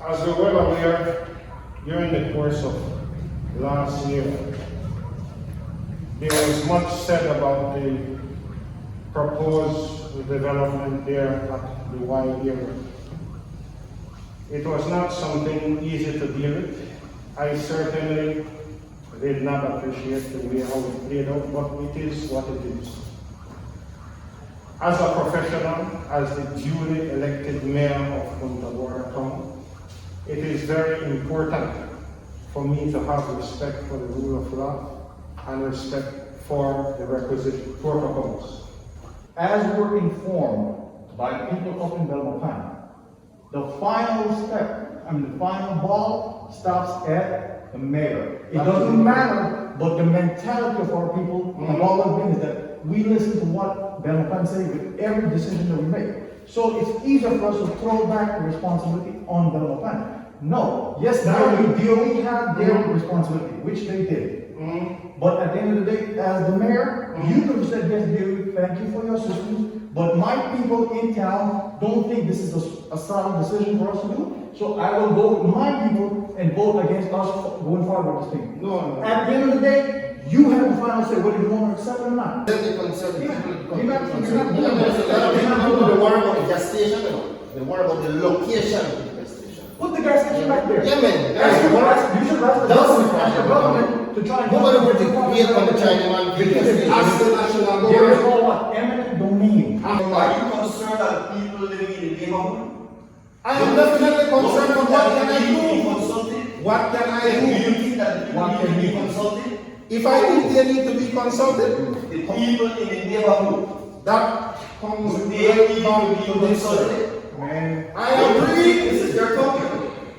As you're well aware, during the course of last year, there was much said about the proposed development there at the Y area. It was not something easy to deal with. I certainly did not appreciate the way how it played out, but it is what it is. As a professional, as the duly elected mayor of Punta Gorda Town, it is very important for me to have respect for the rule of law and respect for the requisite protocols. As we're informed by the people up in Belmopan, the final step, the final ball stops at the mayor. It doesn't matter, but the mentality of our people have always been is that we listen to what Belmopan says with every decision that we make. So it's easier for us to throw back the responsibility on Belmopan. No, yes, now the DOE had their responsibility, which they did. But at the end of the day, as the mayor, you could have said, yes, DOE, thank you for your assistance, but my people in town don't think this is a solid decision for us to do. So I will go with my people and vote against us going forward with this thing. No. At the end of the day, you have the final say whether you want to accept it or not. You're not the worry about the gas station, they worry about the location of the gas station. Put the gas station back there. Yeah, man. You should ask the government to try and nobody would create from the Chinaman gas station. Ask the national government. There is no what? Eminent domain. Are you concerned that people living in the neighborhood? I am definitely concerned with what can I Be do? consulted? What can I Do do? you think that the What people can need to you be do? consulted? If I think they need to be consulted, The people in the neighborhood, that comes would they need down to to be this. consulted? Man, I agree. This is your topic.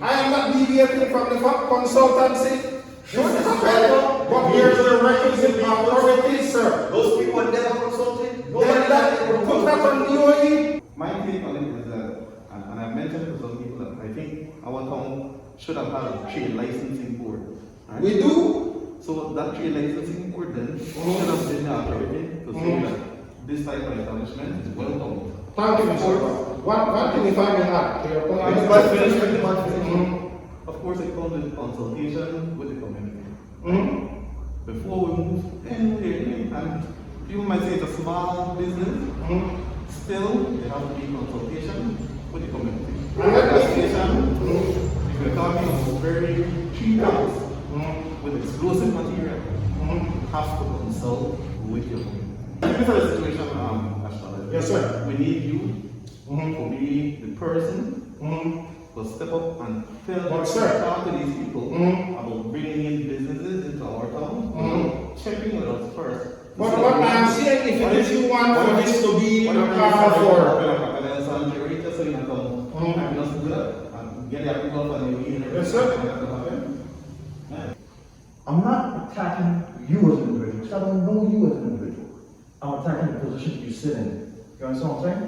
I am not deviating from the consultancy. Sure, this is relevant. But here's the requisite authority, sir. Those people were never consulted. Then Nobody that, put that on DOE. My take on it is that, and I mentioned to some people that I think our town should have had a trade licensing board. Right? We do. So that trade licensing board then should have been the authority to say that this type of establishment is welcome. Thank you, Mr. One thing if I may add, to your point. Of course, it comes with consultation with the community. Before we move anywhere, and people might say it's a small business, still there has to be consultation with the community. Consultation, if you're talking about very cheap price with explosive material, you have to consult with your community. This is a situation, Ashton. Yes, sir. We need you to be the person to step up and talk to these people about bringing in businesses into our town, checking with us first. But what I am saying, if it is you want for this to be a car for. Yes, sir. I'm not attacking you as an individual, because I don't know you as an individual. I'm attacking the position that you sit in. You understand what I'm saying?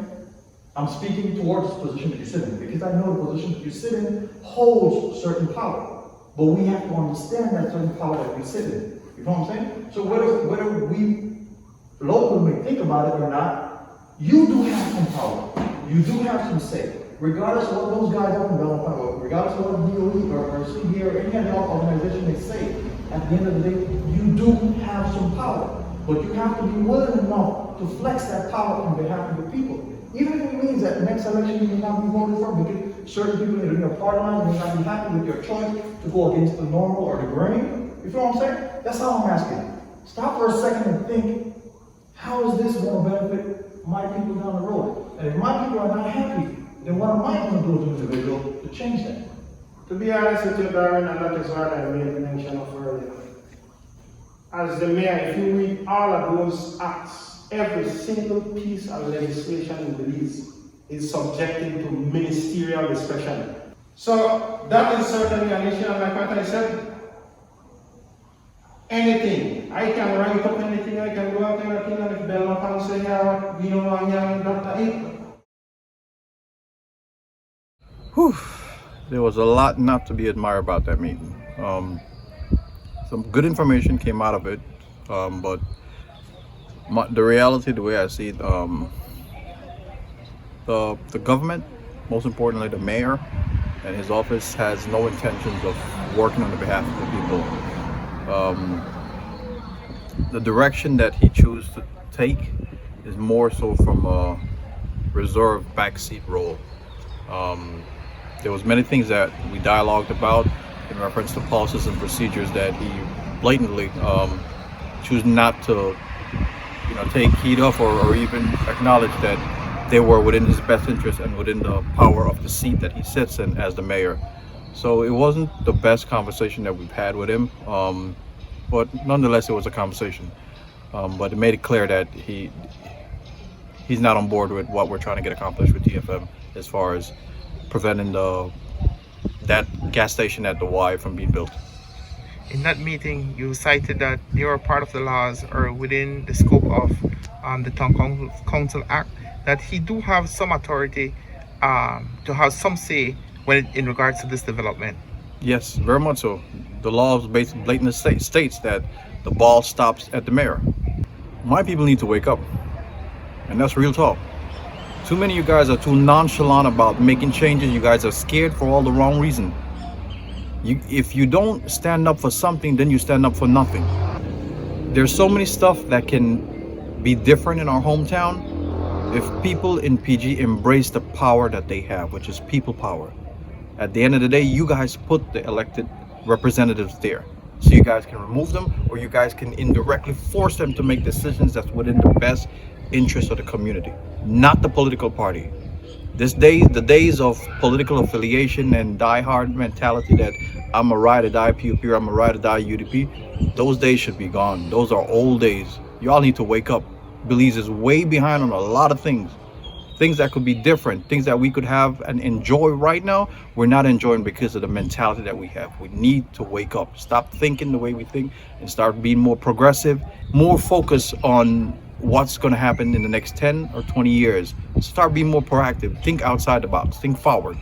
I'm speaking towards the position that you sit in, because I know the position that you sit in holds certain power. But we have to understand that certain power that we sit in. You know what I'm saying? So whether we locally may think about it or not, you do have some power. You do have some say. Regardless of what those guys up in Belmopan, regardless of what DOE or CBA or any other organization may say, at the end of the day, you do have some power. But you have to be willing enough to flex that power on behalf of the people. Even if it means that the next election you may not be voted for because certain people in your party line may not be happy with your choice to go against the normal or the grain. You feel what I'm saying? That's how I'm asking. Stop for a second and think, how is this going to benefit my people down the road? And if my people are not happy, then what am I going to do as an individual to change that? To be honest with you, Darren, and that is what I made mention of earlier. As the mayor, if you read all of those acts, every single piece of legislation in the list is subjected to ministerial discretion. So that is certainly an issue, and like what I said, anything. I can write up anything, I can do a kind of thing, and if Belmopan say, yeah, we don't want that it. Whew. There was a lot not to be admired about that meeting. Some good information came out of it, but the reality, the way I see it, the government, most importantly the mayor, and his office has no intentions of working on the behalf of the people. The direction that he chose to take is more so from a reserved backseat role. There was many things that we dialogued about in reference to policies and procedures that he blatantly chose not to, take heed of or even acknowledge that they were within his best interest and within the power of the seat that he sits in as the mayor. So it wasn't the best conversation that we've had with him, but nonetheless, it was a conversation. But it made it clear that he's not on board with what we're trying to get accomplished with TFM as far as preventing that gas station at the Y from being built. In that meeting, you cited that your part of the laws are within the scope of the Town Council Act, that he do have some authority to have some say in regards to this development. Yes, very much so. The law blatantly states that the ball stops at the mayor. My people need to wake up, and that's real talk. Too many of you guys are too nonchalant about making changes. You guys are scared for all the wrong reason. If you don't stand up for something, then you stand up for nothing. There's so many stuff that can be different in our hometown if people in PG embrace the power that they have, which is people power. At the end of the day, you guys put the elected representatives there. So you guys can remove them, or you guys can indirectly force them to make decisions that's within the best interest of the community, not the political party. The days of political affiliation and die-hard mentality that I'm a ride or die PUP or I'm a ride or die UDP, those days should be gone. Those are old days. Y'all need to wake up. Belize is way behind on a lot of things that could be different, things that we could have and enjoy right now. We're not enjoying because of the mentality that we have. We need to wake up, stop thinking the way we think, and start being more progressive, more focused on what's going to happen in the next 10 or 20 years. Start being more proactive, think outside the box, think forward.